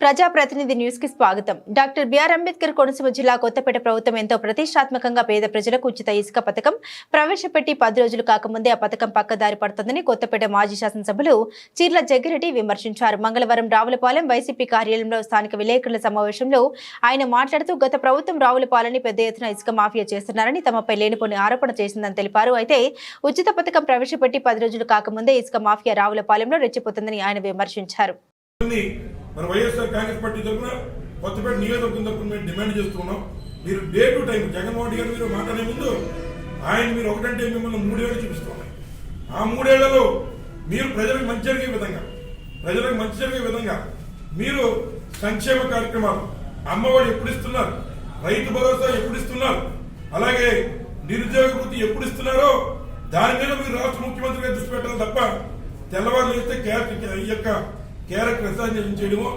ప్రజాప్రతినిధి న్యూస్ కి స్వాగతం. డాక్టర్ బిఆర్ అంబేద్కర్ కోనసీమ జిల్లా కొత్తపేట ప్రభుత్వం ఎంతో ప్రతిష్టాత్మకంగా పేద ప్రజలకు ఉచిత ఇసుక పథకం ప్రవేశపెట్టి 10 రోజులు కాకముందే ఆ పథకం పక్కదారి పడుతుందని కొత్తపేట మాజీ శాసనసభ్యులు చీర్ల జగ్గిరెడ్డి విమర్శించారు. మంగళవారం రావులపాలెం వైసీపీ కార్యాలయంలో స్థానిక విలేకరుల సమావేశంలో ఆయన మాట్లాడుతూ గత ప్రభుత్వం రావులపాలెంని పెద్ద ఎత్తున ఇసుక మాఫియా చేస్తున్నారని తమపై లేనిపోని ఆరోపణ చేసిందని తెలిపారు. అయితే ఉచిత పథకం ప్రవేశపెట్టి 10 రోజులు కాకముందే ఇసుక మాఫియా రావులపాలెంలో రెచ్చిపోతుందని ఆయన విమర్శించారు. మన వైఎస్ఆర్ కాంగ్రెస్ పార్టీ తరఫున కొత్తపేట నియోజకవర్గం తరఫున మేము డిమాండ్ చేస్తున్నాం. మీరు day to time Jaganmohan Reddy గారు మీరు మాట్లాడే ముందు ఆయన మీరు ఒకటంటే మిమ్మల్ని 3 ఏళ్ళు చూపిస్తున్నాయి. ఆ 3 ఏళ్లలో మీరు ప్రజలకు మంచి జరిగే విధంగా మీరు సంక్షేమ కార్యక్రమాలు అమ్మఒడి ఎప్పుడు ఇస్తున్నారు, రైతు భరోసా ఎప్పుడు ఇస్తున్నారు, అలాగే నిరుద్యోగ వృత్తి ఎప్పుడు ఇస్తున్నారో దాని మీద మీరు రాష్ట్ర ముఖ్యమంత్రిగా దృష్టి పెట్టాలి తప్ప తెల్లవారు వేస్తే ఈ యొక్క క్యారెక్టర్ అసాసినేషన్ చేయడమో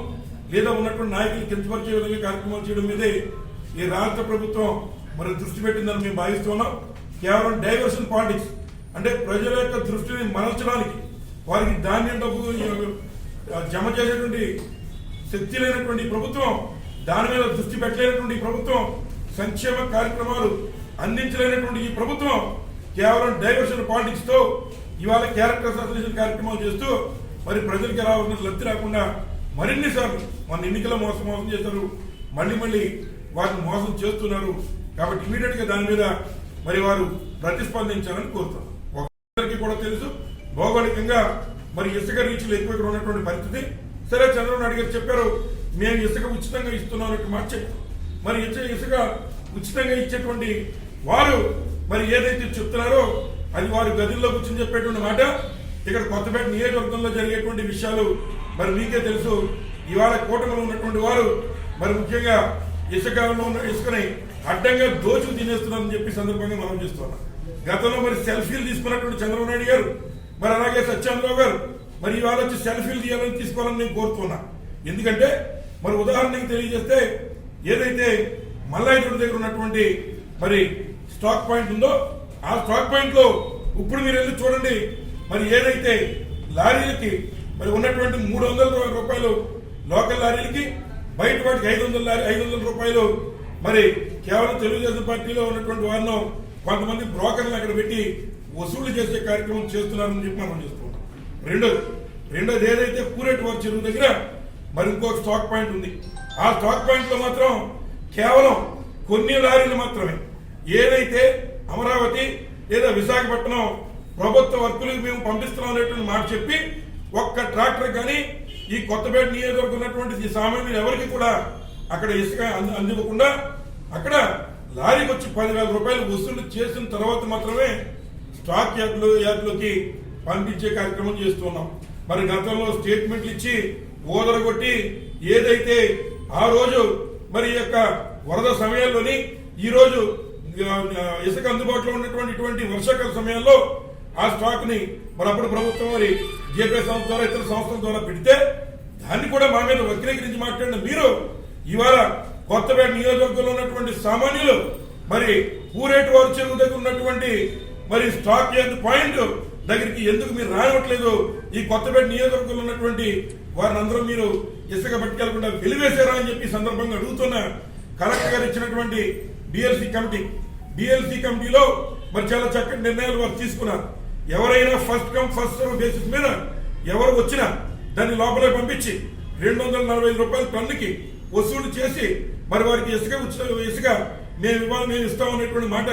లేదా ఉన్నటువంటి నాయకులు కించపరిచే విధంగా కార్యక్రమాలు చేయడం మీదే ఈ రాష్ట్ర ప్రభుత్వం మరి దృష్టి పెట్టిందని మేము భావిస్తున్నాం. కేవలం డైవర్షన్ పాలిటిక్స్ అంటే ప్రజల యొక్క దృష్టిని మరల్చడానికి వారికి ధాన్యం డబ్బు జమ చేసేటువంటి శక్తి లేనటువంటి ప్రభుత్వం, దాని మీద దృష్టి పెట్టలేనటువంటి ప్రభుత్వం, సంక్షేమ కార్యక్రమాలు అందించలేనటువంటి ఈ ప్రభుత్వం కేవలం డైవర్షన్ పాలిటిక్స్ తో ఇవాళ క్యారెక్టర్ అసాసినేషన్ కార్యక్రమాలు చేస్తూ మరి ప్రజలకు ఎలా ఉన్న లబ్ధి రాకుండా మరిన్నిసార్లు మన ఎన్నికల మోసం చేశారు, మళ్ళీ వారిని మోసం చేస్తున్నారు. కాబట్టి ఇమీడియట్ గా దాని మీద మరి వారు ప్రతిస్పందించాలని కోరుతారు. ఒకరికి కూడా తెలుసు భౌగోళికంగా మరి ఇసుక రీచ్లు ఎక్కువ ఉన్నటువంటి పరిస్థితి. సరే చంద్రబాబు నాయుడు గారు చెప్పారు మేము ఇసుక ఉచితంగా ఇస్తున్నాం మాట చెప్పారు. మరి ఇసుక ఉచితంగా ఇచ్చేటువంటి వారు మరి ఏదైతే చెప్తున్నారో అది వారు గదుల్లో కూర్చొని చెప్పేటువంటి మాట. ఇక్కడ కొత్తపేట నియోజకవర్గంలో జరిగేటువంటి విషయాలు మరి మీకే తెలుసు. ఇవాళ కూటమిలో ఉన్నటువంటి వారు మరి ముఖ్యంగా ఇసుకలో ఉన్న ఇసుకని అడ్డంగా దోచుకు తినేస్తున్నారని చెప్పి సందర్భంగా మనం చేస్తున్నాం. గతంలో మరి సెల్ఫీలు తీసుకున్నటువంటి చంద్రబాబు నాయుడు గారు మరి అలాగే సత్యానందరావు గారు మరి ఇవాళ వచ్చి సెల్ఫీలు తీసుకోవాలని నేను కోరుతున్నా. ఎందుకంటే మరి ఉదాహరణకి తెలియజేస్తే ఏదైతే మల్లాయిగూడ దగ్గర ఉన్నటువంటి మరి స్టాక్ పాయింట్ ఉందో ఆ స్టాక్ పాయింట్ లో ఇప్పుడు మీరు వెళ్ళి చూడండి. మరి ఏదైతే లారీలకి మరి ఉన్నటువంటి 300 రూపాయలు లోకల్ లారీలకి బయట వాటికి 500 రూపాయలు మరి కేవలం తెలుగుదేశం పార్టీలో ఉన్నటువంటి వారిని కొంతమంది బ్రోకర్లు అక్కడ పెట్టి వసూలు చేసే కార్యక్రమం చేస్తున్నారని చెప్పి మనం చేస్తున్నాం. రెండోది ఏదైతే కూరేటి వారి చెరువు దగ్గర మరి ఇంకొక స్టాక్ పాయింట్ ఉంది. ఆ స్టాక్ పాయింట్ లో మాత్రం కేవలం కొన్ని లారీలు మాత్రమే ఏదైతే అమరావతి లేదా విశాఖపట్నం ప్రభుత్వ వర్కులకు మేము పంపిస్తున్నాం అనేటువంటి మాట చెప్పి ఒక్క ట్రాక్టర్ కానీ ఈ కొత్తపేట నియోజకవర్గం ఉన్నటువంటి ఈ సామాన్యులు ఎవరికి కూడా అక్కడ ఇసుక అందివ్వకుండా అక్కడ లారీకి వచ్చి 10,000 రూపాయలు వసూలు చేసిన తర్వాత మాత్రమే స్టాక్ యార్డ్లోకి పంపించే కార్యక్రమం చేస్తున్నాం. మరి గతంలో స్టేట్మెంట్లు ఇచ్చి ఓదరగొట్టి ఏదైతే ఆ రోజు మరి యొక్క వరద సమయాల్లోని ఈ రోజు ఇసుక అందుబాటులో ఉన్నటువంటి ఇటువంటి వర్షాకాల సమయాల్లో ఆ స్టాక్ ని మరి అప్పుడు ప్రభుత్వం మరి జేపీ సంస్థ ద్వారా ఇతర సంస్థల ద్వారా పెడితే దాన్ని కూడా మా మీద వక్రీకరించి మాట్లాడిన మీరు ఇవాళ కొత్తపేట నియోజకవర్గంలో ఉన్నటువంటి సామాన్యులు మరి పూరేటి వారి చెరువు దగ్గర ఉన్నటువంటి మరి స్టాక్ యార్డ్ పాయింట్ దగ్గరికి ఎందుకు మీరు రానివ్వట్లేదు? ఈ కొత్తపేట నియోజకవర్గంలో ఉన్నటువంటి వారిని అందరూ మీరు ఇసుక పట్టుకెళ్లకుండా వెలివేశారా అని చెప్పి సందర్భంగా అడుగుతున్న కలెక్టర్ గారు ఇచ్చినటువంటి డిఎల్సీ కమిటీలో మరి చాలా చక్కటి నిర్ణయాలు వారు తీసుకున్నారు. ఎవరైనా first come first serve basis మీద ఎవరు వచ్చినా దాన్ని లోపలే పంపించి 245 రూపాయల టన్నుకి వసూలు చేసి మరి వారికి ఇసుక మేము ఇస్తాం అనేటువంటి మాట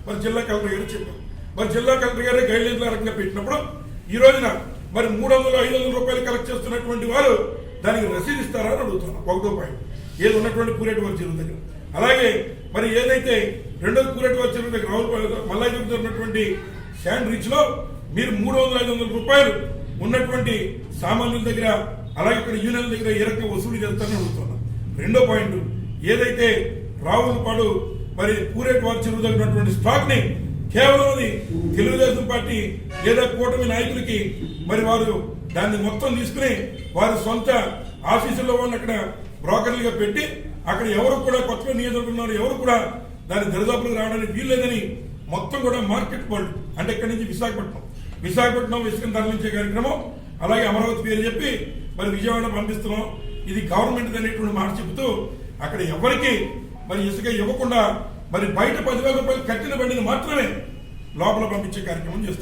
మరి జిల్లా కలెక్టర్ గారు చెప్పారు. మరి జిల్లా కలెక్టర్ గారే గైడ్ లైన్ల రకంగా పెట్టినప్పుడు ఈ రోజున మరి 300-500 రూపాయలు కలెక్ట్ చేస్తున్నటువంటి వారు దానికి రసీదు ఇస్తారా అని అడుగుతున్నారు. 1 పాయింట్ ఏది ఉన్నటువంటి పూరేటి వారి చెరువు దగ్గర. అలాగే మరి ఏదైతే రెండోది పూరేటి వారి చెరువు దగ్గర మల్లాయిగూడ ఉన్నటువంటి శాండ్ రీచ్ లో మీరు 300-500 రూపాయలు ఉన్నటువంటి సామాన్యుల దగ్గర అలాగే ఇక్కడ యూనియన్ల దగ్గర ఏ రకంగా వసూలు చేస్తారని అడుగుతున్నారు. రెండో పాయింట్ ఏదైతే రావులపాడు మరి పూరేటి వారి చెరువు దగ్గర ఉన్నటువంటి స్టాక్ ని కేవలం అది తెలుగుదేశం పార్టీ లేదా కూటమి నాయకులకి మరి వారు దాన్ని మొత్తం తీసుకుని వారి సొంత ఆఫీసుల్లో ఉన్న అక్కడ బ్రోకర్లుగా పెట్టి అక్కడ ఎవరు కూడా కొత్త నియోజకవర్గం ఎవరు కూడా దాని దరిదాపులకు రావడానికి వీల్లేదని మొత్తం కూడా మార్కెట్ వరల్డ్ అంటే ఇక్కడి నుంచి విశాఖపట్నం ఇసుకను తరలించే కార్యక్రమం అలాగే అమరావతి పేరు చెప్పి మరి విజయవాడ పంపిస్తున్నాం ఇది గవర్నమెంట్ అనేటువంటి మాట చెబుతూ అక్కడ ఎవరికి మరి ఇసుక ఇవ్వకుండా మరి బయట 10,000 రూపాయలు కట్టిన బండిని మాత్రమే లోపల పంపించే కార్యక్రమం చేస్తున్నారు.